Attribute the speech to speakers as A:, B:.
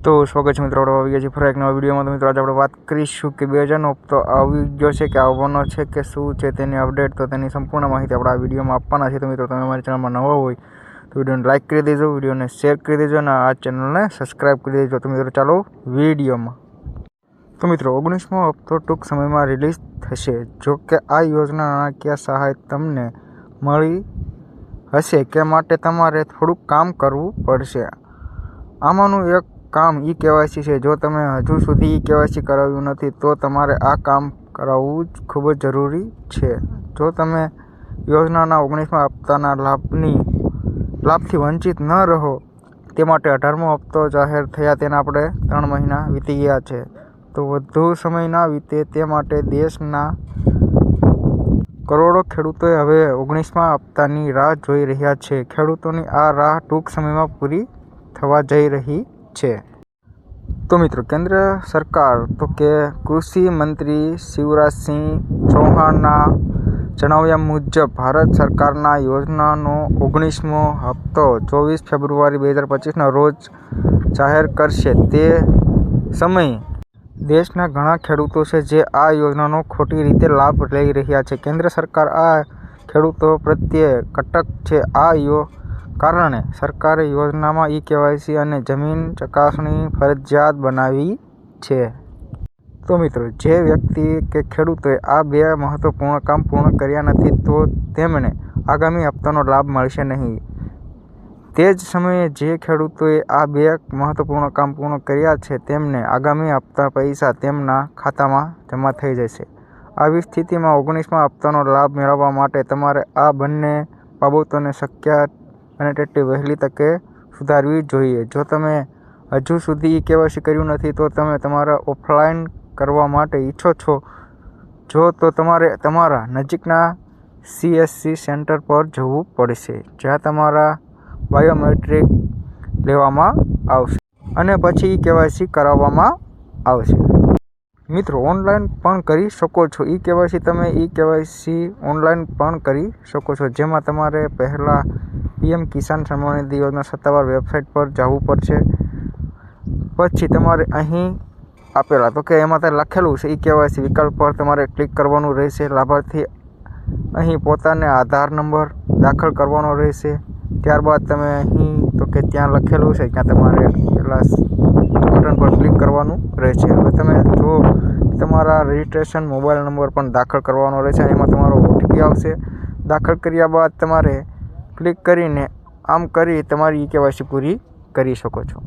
A: તો સ્વાગત છે મિત્રો, આપણે આવી ગયા છીએ ફરી એક નવા વિડીયોમાં। તો મિત્રો આજે આપણે વાત કરીશું કે 2000નો હપ્તો આવી ગયો છે કે આવવાનો છે કે શું છે તેની અપડેટ, તો તેની સંપૂર્ણ માહિતી આપણે આ વિડીયોમાં આપવાના છે। તો મિત્રો તમે અમારી ચેનલમાં નવા હોય તો વિડીયોને લાઇક કરી દેજો, વિડીયોને શેર કરી દેજો અને આ ચેનલને સબસ્ક્રાઈબ કરી દેજો। તો મિત્રો ચાલો વિડીયોમાં। તો મિત્રો 19મો હપ્તો ટૂંક સમયમાં રિલીઝ થશે। જો કે આ યોજના નાણાકીય સહાય તમને મળી હશે કે માટે તમારે થોડુંક કામ કરવું પડશે। આમાંનું એક કામ ઈ-કેવાયસી છે। જો તમે હજુ સુધી ઈ-કેવાયસી કરાવ્યું નથી તો તમારે આ કામ કરાવવું જ ખૂબ જ જરૂરી છે। જો તમે યોજનાના 19મા હપ્તાના લાભથી વંચિત ન રહો તે માટે 18મો હપ્તો જાહેર થયા તેના આપણે 3 મહિના વીતી ગયા છે, તો વધુ સમય ના વીતે તે માટે દેશના કરોડો ખેડૂતોએ હવે 19મા હપ્તાની રાહ જોઈ રહ્યા છે। ખેડૂતોની આ રાહ ટૂંક સમયમાં પૂરી થવા જઈ રહી છે। તો મિત્રો કેન્દ્ર સરકાર તો કે કૃષિ મંત્રી શિવરાજસિંહ ચૌહાણના જણાવ્યા મુજબ ભારત સરકારના યોજનાનો 19મો હપ્તો 24 ફેબ્રુઆરી 2025ના રોજ જાહેર કરશે। તે સમયે દેશના ઘણા ખેડૂતો છે જે આ યોજનાનો ખોટી રીતે લાભ લઈ રહ્યા છે। કેન્દ્ર સરકાર આ ખેડૂતો પ્રત્યે કટક છે। આ કારણે સરકારે યોજનામાં ઈ-કેવાયસી અને જમીન ચકાસણી ફરજિયાત બનાવી છે। તો મિત્રો જે વ્યક્તિ કે ખેડૂતોએ આ 2 મહત્વપૂર્ણ કામ પૂર્ણ કર્યા નથી તો તેમને આગામી હપ્તાનો લાભ મળશે નહીં। તે જ સમયે જે ખેડૂતોએ આ 2 મહત્વપૂર્ણ કામ પૂર્ણ કર્યા છે તેમને આગામી હપ્તા પૈસા તેમના ખાતામાં જમા થઈ જશે। આવી સ્થિતિમાં 19મા હપ્તાનો લાભ મેળવવા માટે તમારે આ બંને બાબતોને શક્ય અને તેટલી વહેલી તકે સુધારવી જોઈએ। જો તમે હજુ સુધી ઈ-કેવાયસી કર્યું નથી તો તમે તમારા ઓફલાઈન કરવા માટે ઈચ્છો છો તો તમારે તમારા નજીકના CSC સેન્ટર પર જવું પડશે, જ્યાં તમારા બાયોમેટ્રિક લેવામાં આવશે અને પછી ઈ-કેવાયસી કરાવવામાં આવશે। મિત્રો ઓનલાઈન પણ કરી શકો છો ઈ-કેવાયસી। તમે ઈ-કેવાયસી ઓનલાઈન પણ કરી શકો છો, જેમાં તમારે પહેલા PM કિસાન સન્માન નિધિ યોજના સત્તાવાર વેબસાઇટ પર જવું પડશે। પછી તમારે અહીં આપેલા તો કે એમાં લખેલું છે ઈ-કેવાયસી વિકલ્પ પર તમારે ક્લિક કરવાનું રહેશે। લાભાર્થી અહીં પોતાને આધાર નંબર દાખલ કરવાનો રહેશે। ત્યારબાદ તમે અહીં તો કે ત્યાં લખેલું છે ત્યાં તમારે પેલા બટન પર ક્લિક કરવાનું રહેશે। હવે તમે જો તમારા રજિસ્ટ્રેશન મોબાઈલ નંબર પણ દાખલ કરવાનો રહેશે અને એમાં તમારો OTP આવશે। દાખલ કર્યા બાદ તમારે ક્લિક કરીને આમ કરી તમારી ઈ-કેવાયસી પૂરી કરી શકો છો।